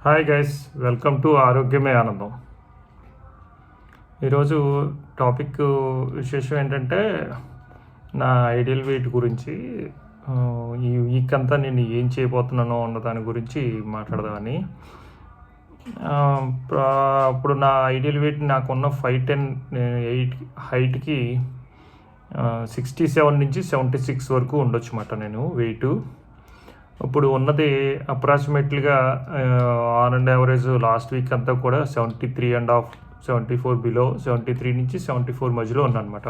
Hi guys, welcome to ఆరోగ్యమే ఆనందం. ఈరోజు టాపిక్ విశేషం ఏంటంటే నా ఐడియల్ వెయిట్ గురించి. ఈ వీక్ అంతా నేను ఏం చేయబోతున్నానో అన్న దాని గురించి మాట్లాడదామని. ఇప్పుడు నా ఐడియల్ వెయిట్ నాకున్న 5'10" 8 హైట్కి 67 నుంచి 76 వరకు ఉండొచ్చు అన్నమాట నేను వెయిట్. ఇప్పుడు ఉన్నది అప్రాక్సిమేట్లీగా on and average last week అంతా కూడా 73.5, 74 బిలో, 73 నుంచి 74 మధ్యలో ఉన్నానమాట.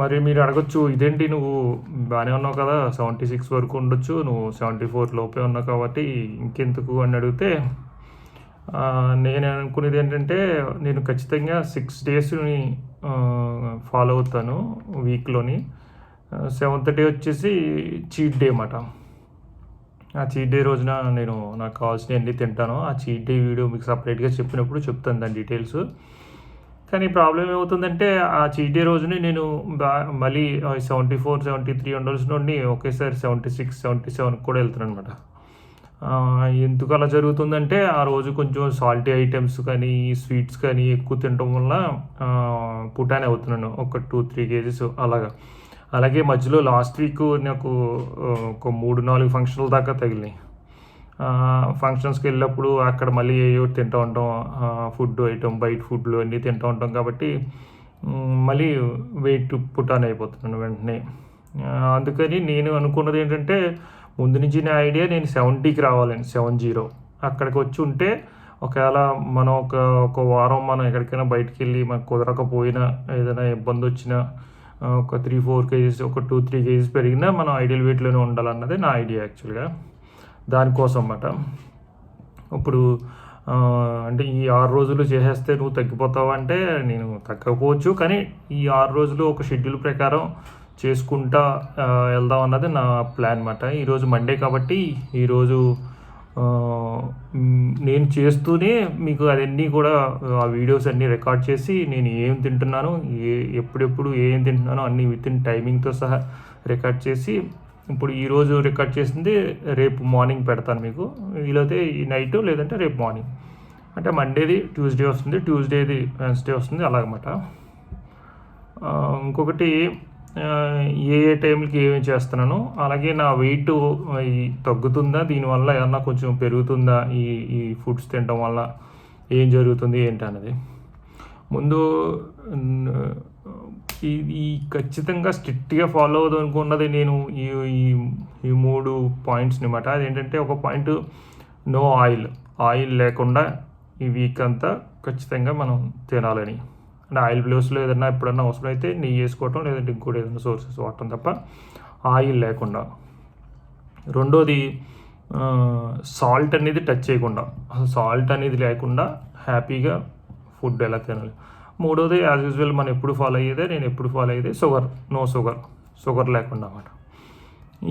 మరి మీరు అడగచ్చు, ఇదేంటి నువ్వు బాగానే ఉన్నావు కదా, 76 వరకు ఉండొచ్చు, నువ్వు 74 లోపే ఉన్నావు కాబట్టి ఇంకెందుకు అని అడిగితే, నేను అనుకునేది ఏంటంటే నేను ఖచ్చితంగా 6 డేస్ని ఫాలో అవుతాను వీక్లోని. 7th డే వచ్చేసి చీట్ డే అన్నమాట. ఆ చీట్ డే రోజున నేను నాకు కావాల్సినవన్నీ తింటాను. ఆ చీట్ డే వీడియో మీకు సపరేట్గా చెప్పినప్పుడు చెప్తాను దాని డీటెయిల్స్. కానీ ప్రాబ్లం ఏమవుతుందంటే ఆ చీట్ డే రోజునే నేను మళ్ళీ 74, 73 ఉండాల్సిన నుండి ఒకేసారి 76, 77 కూడా వెళ్తున్నాను అనమాట. ఎందుకు అలా జరుగుతుందంటే ఆ రోజు కొంచెం సాల్టీ ఐటమ్స్ కానీ స్వీట్స్ కానీ ఎక్కువ తినడం వల్ల పుటాన్ అవుతున్నాను, ఒక 2-3 కేజీస్ అలాగా. అలాగే మధ్యలో లాస్ట్ వీక్ నాకు ఒక 3-4 ఫంక్షన్ల దాకా తగిలినాయి. ఫంక్షన్స్కి వెళ్ళినప్పుడు అక్కడ మళ్ళీ ఏవో తింటూ ఉంటాం, ఫుడ్ ఐటమ్, బయట ఫుడ్లు అన్నీ తింటూ ఉంటాం కాబట్టి మళ్ళీ వెయిట్ పుటాన్ అయిపోతున్నాను వెంటనే. అందుకని నేను అనుకున్నది ఏంటంటే ముందు నుంచి నా ఐడియా నేను 70కి రావాలని, 70. అక్కడికి వచ్చి ఉంటే ఒకవేళ మనం ఒక వారం మనం ఎక్కడికైనా బయటికి వెళ్ళి మనకు కుదరకపోయినా, ఏదైనా ఇబ్బంది వచ్చినా ఒక 3-4 కేజీస్, ఒక 2-3 కేజీస్ పెరిగినా మనం ఐడియల్ వెయిట్లోనే ఉండాలన్నది నా ఐడియా యాక్చువల్గా. దానికోసం అన్నమాట. ఇప్పుడు అంటే ఈ 6 రోజులు చేసేస్తే నువ్వు తగ్గిపోతావు అంటే నేను తగ్గకపోవచ్చు, కానీ ఈ 6 రోజులు ఒక షెడ్యూల్ ప్రకారం చేసుకుంటా వెళ్దాం అన్నది నా ప్లాన్ అన్నమాట. ఈరోజు మండే కాబట్టి ఈరోజు నేను చేస్తూనే మీకు అవన్నీ కూడా ఆ వీడియోస్ అన్నీ రికార్డ్ చేసి నేను ఏం తింటున్నాను, ఎప్పుడెప్పుడు ఏం తింటున్నానో అన్నీ వితిన్ టైమింగ్తో సహా రికార్డ్ చేసి ఇప్పుడు ఈరోజు రికార్డ్ చేసింది రేపు మార్నింగ్ పెడతాను మీకు. వీలైతే ఈ నైట్, లేదంటే రేపు మార్నింగ్. అంటే మండేది ట్యూస్డే వస్తుంది, ట్యూస్డేది వెన్స్డే వస్తుంది, అలాగన్నమాట. ఇంకొకటి ఏ టైంకి ఏమేమి చేస్తున్నాను, అలాగే నా వెయిట్ తగ్గుతుందా, దీనివల్ల ఏమన్నా కొంచెం పెరుగుతుందా, ఈ ఫుడ్స్ తినడం వల్ల ఏం జరుగుతుంది ఏంటి అన్నది. ముందు ఈ ఖచ్చితంగా స్ట్రిక్ట్గా ఫాలో అవుదాం అనుకున్నది నేను ఈ 3 పాయింట్స్ అనమాట. అదేంటంటే ఒక పాయింట్, నో ఆయిల్ లేకుండా ఈ వీక్ అంతా ఖచ్చితంగా మనం తినాలని. అంటే ఆయిల్ ప్లేస్లో ఏదైనా ఎప్పుడన్నా అవసరమైతే నెయ్యి వేసుకోవటం, లేదంటే ఇంకోటి ఏదైనా సోర్సెస్ వాడటం తప్ప ఆయిల్ లేకుండా. రెండోది సాల్ట్ అనేది టచ్ చేయకుండా, అసలు సాల్ట్ అనేది లేకుండా హ్యాపీగా ఫుడ్ ఎలా తినాలి. మూడోది యాజ్ యూజువల్ మనం ఎప్పుడు ఫాలో అయ్యేదే, నేను ఎప్పుడు ఫాలో అయ్యేదే నో షుగర్ లేకుండా అన్నమాట.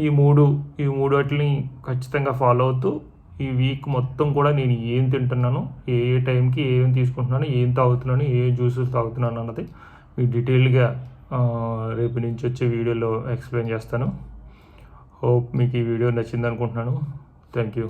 ఈ మూడు వాటిని ఖచ్చితంగా ఫాలో అవుతూ ఈ వీక్ మొత్తం కూడా నేను ఏం తింటున్నాను, ఏ టైంకి ఏం తీసుకుంటున్నాను, ఏం తాగుతున్నాను, ఏ జ్యూసెస్ తాగుతున్నాను అన్నది మీకు డీటెయిల్గా రేపు నుంచి వచ్చే వీడియోలో ఎక్స్ప్లెయిన్ చేస్తాను. హోప్ మీకు ఈ వీడియో నచ్చింది అనుకుంటున్నాను. Thank you.